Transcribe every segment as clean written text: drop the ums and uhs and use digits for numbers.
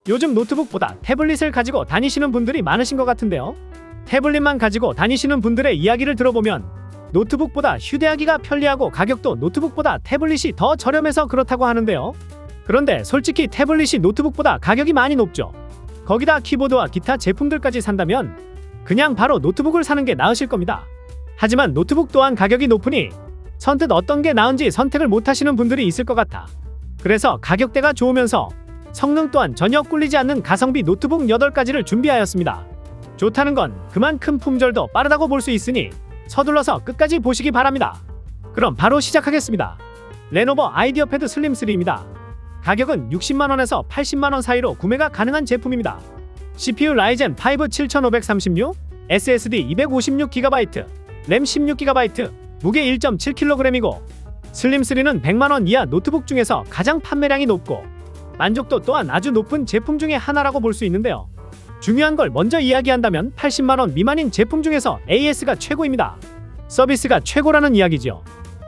요즘 노트북보다 태블릿을 가지고 다니시는 분들이 많으신 것 같은데요. 태블릿만 가지고 다니시는 분들의 이야기를 들어보면 노트북보다 휴대하기가 편리하고 가격도 노트북보다 태블릿이 더 저렴해서 그렇다고 하는데요. 그런데 솔직히 태블릿이 노트북보다 가격이 많이 높죠. 거기다 키보드와 기타 제품들까지 산다면 그냥 바로 노트북을 사는 게 나으실 겁니다. 하지만 노트북 또한 가격이 높으니 선뜻 어떤 게 나은지 선택을 못하시는 분들이 있을 것 같아. 그래서 가격대가 좋으면서 성능 또한 전혀 꿀리지 않는 가성비 노트북 8가지를 준비하였습니다. 좋다는 건 그만큼 품절도 빠르다고 볼 수 있으니 서둘러서 끝까지 보시기 바랍니다. 그럼 바로 시작하겠습니다. 레노버 아이디어 패드 슬림 3입니다. 가격은 60만원에서 80만원 사이로 구매가 가능한 제품입니다. CPU 라이젠 5 7536, SSD 256GB, 램 16GB, 무게 1.7kg이고 슬림 3는 100만원 이하 노트북 중에서 가장 판매량이 높고 만족도 또한 아주 높은 제품 중에 하나라고 볼 수 있는데요. 중요한 걸 먼저 이야기한다면 80만원 미만인 제품 중에서 AS가 최고입니다. 서비스가 최고라는 이야기죠.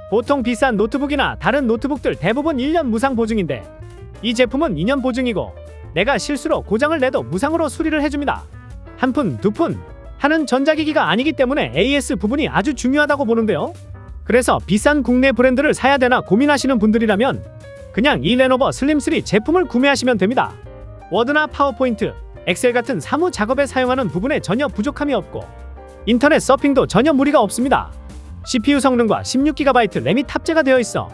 보통 비싼 노트북이나 다른 노트북들 대부분 1년 무상 보증인데 이 제품은 2년 보증이고 내가 실수로 고장을 내도 무상으로 수리를 해줍니다. 한 푼, 두 푼 하는 전자기기가 아니기 때문에 AS 부분이 아주 중요하다고 보는데요. 그래서 비싼 국내 브랜드를 사야 되나 고민하시는 분들이라면 그냥 이 레노버 슬림 3 제품을 구매하시면 됩니다. 워드나 파워포인트, 엑셀 같은 사무 작업에 사용하는 부분에 전혀 부족함이 없고 인터넷 서핑도 전혀 무리가 없습니다. CPU 성능과 16GB 램이 탑재가 되어 있어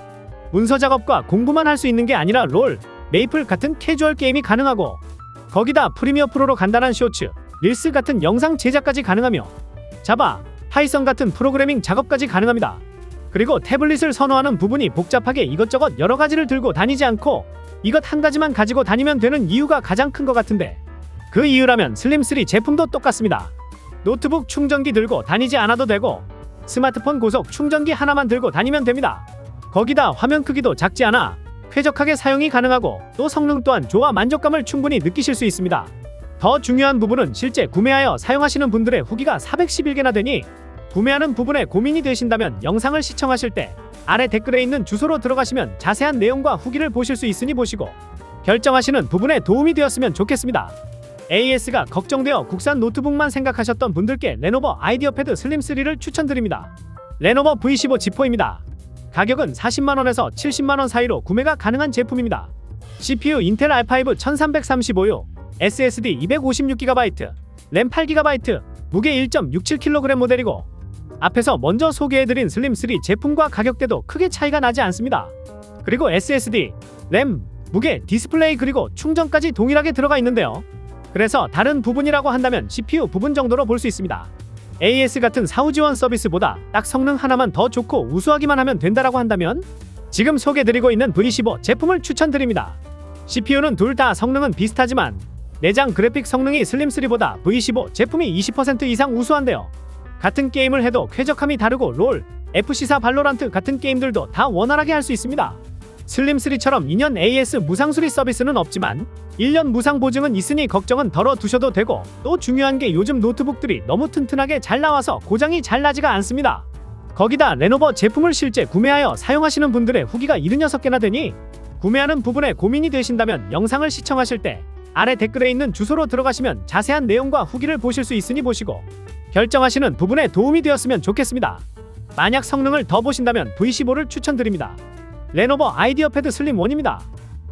문서 작업과 공부만 할 수 있는 게 아니라 롤, 메이플 같은 캐주얼 게임이 가능하고 거기다 프리미어 프로로 간단한 쇼츠, 릴스 같은 영상 제작까지 가능하며 자바, 파이썬 같은 프로그래밍 작업까지 가능합니다. 그리고 태블릿을 선호하는 부분이 복잡하게 이것저것 여러 가지를 들고 다니지 않고 이것 한 가지만 가지고 다니면 되는 이유가 가장 큰 것 같은데 그 이유라면 슬림 3 제품도 똑같습니다. 노트북 충전기 들고 다니지 않아도 되고 스마트폰 고속 충전기 하나만 들고 다니면 됩니다. 거기다 화면 크기도 작지 않아 쾌적하게 사용이 가능하고 또 성능 또한 좋아 만족감을 충분히 느끼실 수 있습니다. 더 중요한 부분은 실제 구매하여 사용하시는 분들의 후기가 411개나 되니 구매하는 부분에 고민이 되신다면 영상을 시청하실 때 아래 댓글에 있는 주소로 들어가시면 자세한 내용과 후기를 보실 수 있으니 보시고 결정하시는 부분에 도움이 되었으면 좋겠습니다. AS가 걱정되어 국산 노트북만 생각하셨던 분들께 레노버 아이디어 패드 슬림 3를 추천드립니다. 레노버 V15 G4입니다. 가격은 40만원에서 70만원 사이로 구매가 가능한 제품입니다. CPU 인텔 i5 1335U, SSD 256GB, 램 8GB, 무게 1.67kg 모델이고 앞에서 먼저 소개해드린 슬림 3 제품과 가격대도 크게 차이가 나지 않습니다. 그리고 SSD, 램, 무게, 디스플레이 그리고 충전까지 동일하게 들어가 있는데요. 그래서 다른 부분이라고 한다면 CPU 부분 정도로 볼 수 있습니다. AS 같은 사후 지원 서비스보다 딱 성능 하나만 더 좋고 우수하기만 하면 된다라고 한다면 지금 소개드리고 있는 V15 제품을 추천드립니다. CPU는 둘 다 성능은 비슷하지만 내장 그래픽 성능이 슬림 3보다 V15 제품이 20% 이상 우수한데요. 같은 게임을 해도 쾌적함이 다르고 롤, FC4 발로란트 같은 게임들도 다 원활하게 할 수 있습니다. 슬림 3처럼 2년 AS 무상 수리 서비스는 없지만 1년 무상 보증은 있으니 걱정은 덜어 두셔도 되고 또 중요한 게 요즘 노트북들이 너무 튼튼하게 잘 나와서 고장이 잘 나지가 않습니다. 거기다 레노버 제품을 실제 구매하여 사용하시는 분들의 후기가 76개나 되니 구매하는 부분에 고민이 되신다면 영상을 시청하실 때 아래 댓글에 있는 주소로 들어가시면 자세한 내용과 후기를 보실 수 있으니 보시고 결정하시는 부분에 도움이 되었으면 좋겠습니다. 만약 성능을 더 보신다면 V15를 추천드립니다. 레노버 아이디어 패드 슬림 1입니다.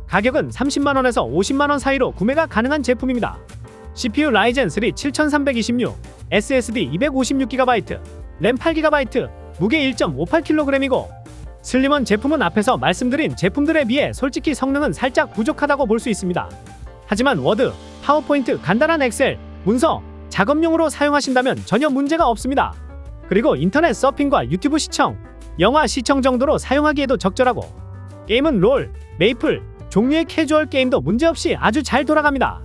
가격은 30만원에서 50만원 사이로 구매가 가능한 제품입니다. CPU 라이젠 3 7326, SSD 256GB, 램 8GB, 무게 1.58kg이고 슬림원 제품은 앞에서 말씀드린 제품들에 비해 솔직히 성능은 살짝 부족하다고 볼 수 있습니다. 하지만 워드, 파워포인트, 간단한 엑셀, 문서, 작업용으로 사용하신다면 전혀 문제가 없습니다. 그리고 인터넷 서핑과 유튜브 시청, 영화 시청 정도로 사용하기에도 적절하고 게임은 롤, 메이플, 종류의 캐주얼 게임도 문제없이 아주 잘 돌아갑니다.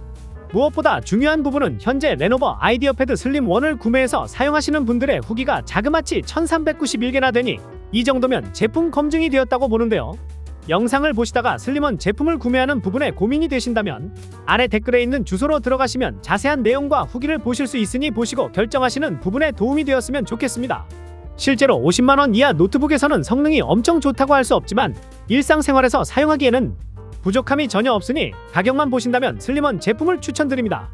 무엇보다 중요한 부분은 현재 레노버 아이디어 패드 슬림 1을 구매해서 사용하시는 분들의 후기가 자그마치 1391개나 되니 이 정도면 제품 검증이 되었다고 보는데요. 영상을 보시다가 슬림원 제품을 구매하는 부분에 고민이 되신다면 아래 댓글에 있는 주소로 들어가시면 자세한 내용과 후기를 보실 수 있으니 보시고 결정하시는 부분에 도움이 되었으면 좋겠습니다. 실제로 50만원 이하 노트북에서는 성능이 엄청 좋다고 할 수 없지만 일상생활에서 사용하기에는 부족함이 전혀 없으니 가격만 보신다면 슬림원 제품을 추천드립니다.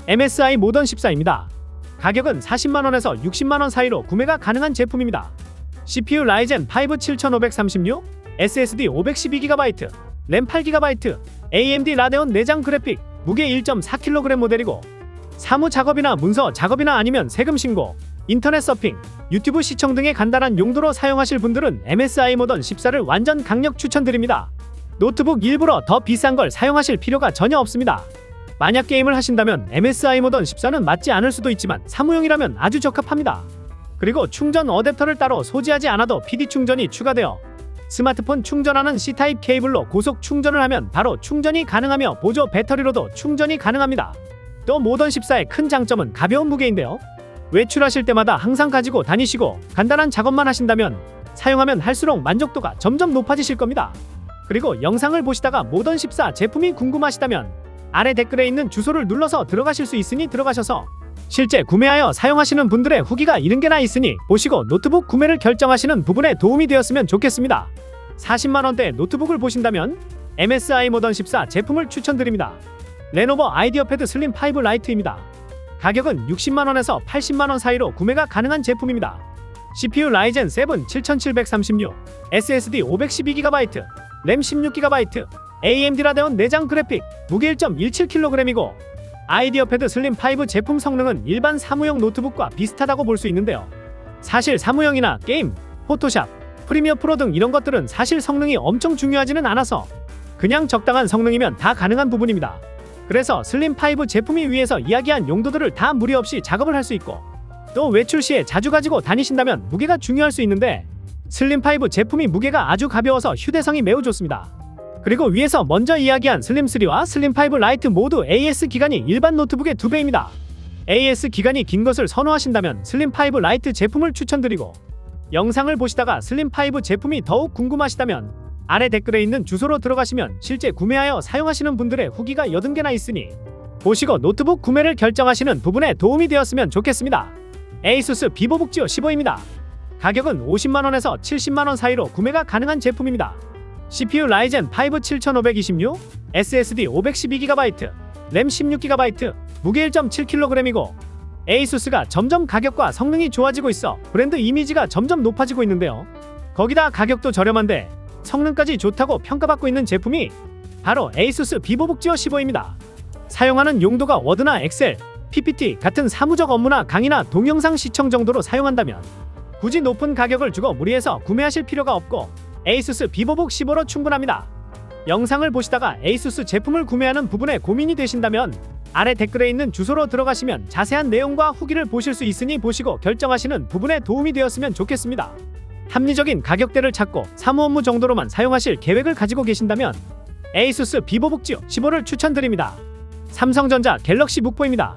MSI 모던 14입니다. 가격은 40만원에서 60만원 사이로 구매가 가능한 제품입니다. CPU 라이젠 5 7536, SSD 512GB, 램 8GB, AMD 라데온 내장 그래픽, 무게 1.4kg 모델이고 사무 작업이나 문서 작업이나 아니면 세금 신고, 인터넷 서핑, 유튜브 시청 등의 간단한 용도로 사용하실 분들은 MSI 모던 14를 완전 강력 추천드립니다. 노트북 일부러 더 비싼 걸 사용하실 필요가 전혀 없습니다. 만약 게임을 하신다면 MSI 모던 14는 맞지 않을 수도 있지만 사무용이라면 아주 적합합니다. 그리고 충전 어댑터를 따로 소지하지 않아도 PD 충전이 추가되어 스마트폰 충전하는 C타입 케이블로 고속 충전을 하면 바로 충전이 가능하며 보조 배터리로도 충전이 가능합니다. 또 모던 14의 큰 장점은 가벼운 무게인데요. 외출하실 때마다 항상 가지고 다니시고 간단한 작업만 하신다면 사용하면 할수록 만족도가 점점 높아지실 겁니다. 그리고 영상을 보시다가 모던 14 제품이 궁금하시다면 아래 댓글에 있는 주소를 눌러서 들어가실 수 있으니 들어가셔서 실제 구매하여 사용하시는 분들의 후기가 70개나 있으니 보시고 노트북 구매를 결정하시는 부분에 도움이 되었으면 좋겠습니다. 40만원대 노트북을 보신다면 MSI 모던 14 제품을 추천드립니다. 레노버 아이디어 패드 슬림 5 라이트입니다. 가격은 60만원에서 80만원 사이로 구매가 가능한 제품입니다. CPU 라이젠 7 7736, SSD 512GB, 램 16GB, AMD 라데온 내장 그래픽, 무게 1.17kg이고 아이디어 패드 슬림 5 제품 성능은 일반 사무용 노트북과 비슷하다고 볼 수 있는데요. 사실 사무용이나 게임, 포토샵, 프리미어 프로 등 이런 것들은 사실 성능이 엄청 중요하지는 않아서 그냥 적당한 성능이면 다 가능한 부분입니다. 그래서 슬림 5 제품이 위에서 이야기한 용도들을 다 무리 없이 작업을 할 수 있고 또 외출 시에 자주 가지고 다니신다면 무게가 중요할 수 있는데 슬림 5 제품이 무게가 아주 가벼워서 휴대성이 매우 좋습니다. 그리고 위에서 먼저 이야기한 슬림 3와 슬림 5 라이트 모두 AS 기간이 일반 노트북의 2배입니다. AS 기간이 긴 것을 선호하신다면 슬림 5 라이트 제품을 추천드리고 영상을 보시다가 슬림 5 제품이 더욱 궁금하시다면 아래 댓글에 있는 주소로 들어가시면 실제 구매하여 사용하시는 분들의 후기가 80개나 있으니 보시고 노트북 구매를 결정하시는 부분에 도움이 되었으면 좋겠습니다. ASUS 비보북 지오 15입니다. 가격은 50만원에서 70만원 사이로 구매가 가능한 제품입니다. CPU 라이젠 5 7526, SSD 512GB, 램 16GB, 무게 1.7kg이고 ASUS가 점점 가격과 성능이 좋아지고 있어 브랜드 이미지가 점점 높아지고 있는데요. 거기다 가격도 저렴한데 성능까지 좋다고 평가받고 있는 제품이 바로 ASUS 비보북 지오 15입니다. 사용하는 용도가 워드나 엑셀, PPT 같은 사무적 업무나 강의나 동영상 시청 정도로 사용한다면 굳이 높은 가격을 주고 무리해서 구매하실 필요가 없고 ASUS 비보북 15로 충분합니다. 영상을 보시다가 ASUS 제품을 구매하는 부분에 고민이 되신다면 아래 댓글에 있는 주소로 들어가시면 자세한 내용과 후기를 보실 수 있으니 보시고 결정하시는 부분에 도움이 되었으면 좋겠습니다. 합리적인 가격대를 찾고 사무 업무 정도로만 사용하실 계획을 가지고 계신다면 ASUS 비보북 지오 15를 추천드립니다. 삼성전자 갤럭시 북4입니다.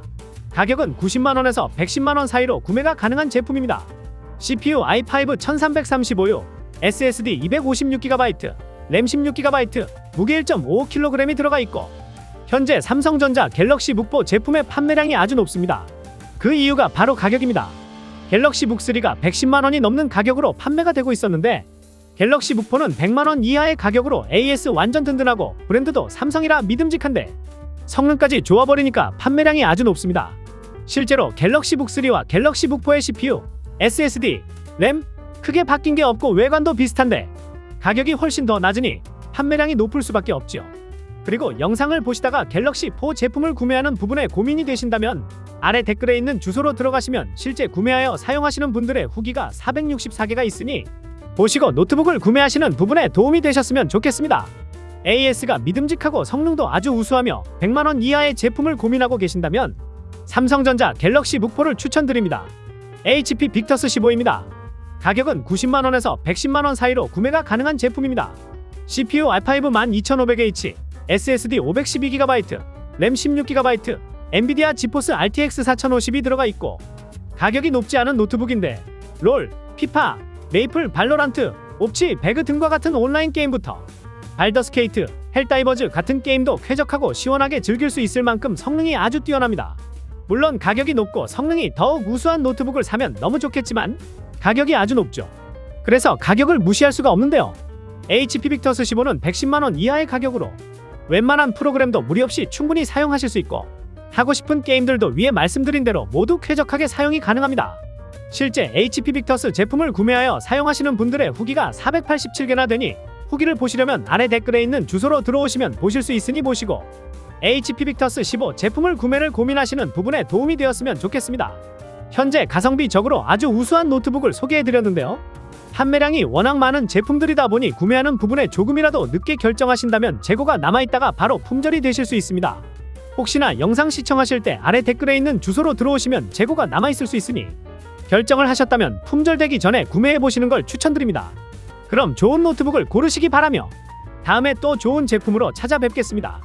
가격은 90만원에서 110만원 사이로 구매가 가능한 제품입니다. CPU i5 1335U, SSD 256GB, 램 16GB, 무게 1.55kg이 들어가 있고 현재 삼성전자 갤럭시 북4 제품의 판매량이 아주 높습니다. 그 이유가 바로 가격입니다. 갤럭시 북3가 110만원이 넘는 가격으로 판매가 되고 있었는데 갤럭시 북4는 100만원 이하의 가격으로 AS 완전 든든하고 브랜드도 삼성이라 믿음직한데 성능까지 좋아버리니까 판매량이 아주 높습니다. 실제로 갤럭시 북3와 갤럭시 북4의 CPU, SSD, 램 크게 바뀐 게 없고 외관도 비슷한데 가격이 훨씬 더 낮으니 판매량이 높을 수밖에 없죠. 그리고 영상을 보시다가 갤럭시 4 제품을 구매하는 부분에 고민이 되신다면 아래 댓글에 있는 주소로 들어가시면 실제 구매하여 사용하시는 분들의 후기가 464개가 있으니 보시고 노트북을 구매하시는 부분에 도움이 되셨으면 좋겠습니다. AS가 믿음직하고 성능도 아주 우수하며 100만원 이하의 제품을 고민하고 계신다면 삼성전자 갤럭시 북4를 추천드립니다. HP 빅터스 15입니다. 가격은 90만원에서 110만원 사이로 구매가 가능한 제품입니다. CPU i5 12500H, SSD 512GB, 램 16GB, 엔비디아 지포스 RTX 4050이 들어가 있고 가격이 높지 않은 노트북인데 롤, 피파, 메이플, 발로란트, 옵치, 배그 등과 같은 온라인 게임부터 발더스케이트, 헬다이버즈 같은 게임도 쾌적하고 시원하게 즐길 수 있을 만큼 성능이 아주 뛰어납니다. 물론 가격이 높고 성능이 더욱 우수한 노트북을 사면 너무 좋겠지만 가격이 아주 높죠. 그래서 가격을 무시할 수가 없는데요. HP 빅터스 15는 110만원 이하의 가격으로 웬만한 프로그램도 무리 없이 충분히 사용하실 수 있고 하고 싶은 게임들도 위에 말씀드린 대로 모두 쾌적하게 사용이 가능합니다. 실제 HP 빅터스 제품을 구매하여 사용하시는 분들의 후기가 487개나 되니 후기를 보시려면 아래 댓글에 있는 주소로 들어오시면 보실 수 있으니 보시고 HP 빅터스 15 제품을 구매를 고민하시는 부분에 도움이 되었으면 좋겠습니다. 현재 가성비적으로 아주 우수한 노트북을 소개해드렸는데요. 판매량이 워낙 많은 제품들이다 보니 구매하는 부분에 조금이라도 늦게 결정하신다면 재고가 남아있다가 바로 품절이 되실 수 있습니다. 혹시나 영상 시청하실 때 아래 댓글에 있는 주소로 들어오시면 재고가 남아있을 수 있으니 결정을 하셨다면 품절되기 전에 구매해보시는 걸 추천드립니다. 그럼 좋은 노트북을 고르시기 바라며 다음에 또 좋은 제품으로 찾아뵙겠습니다.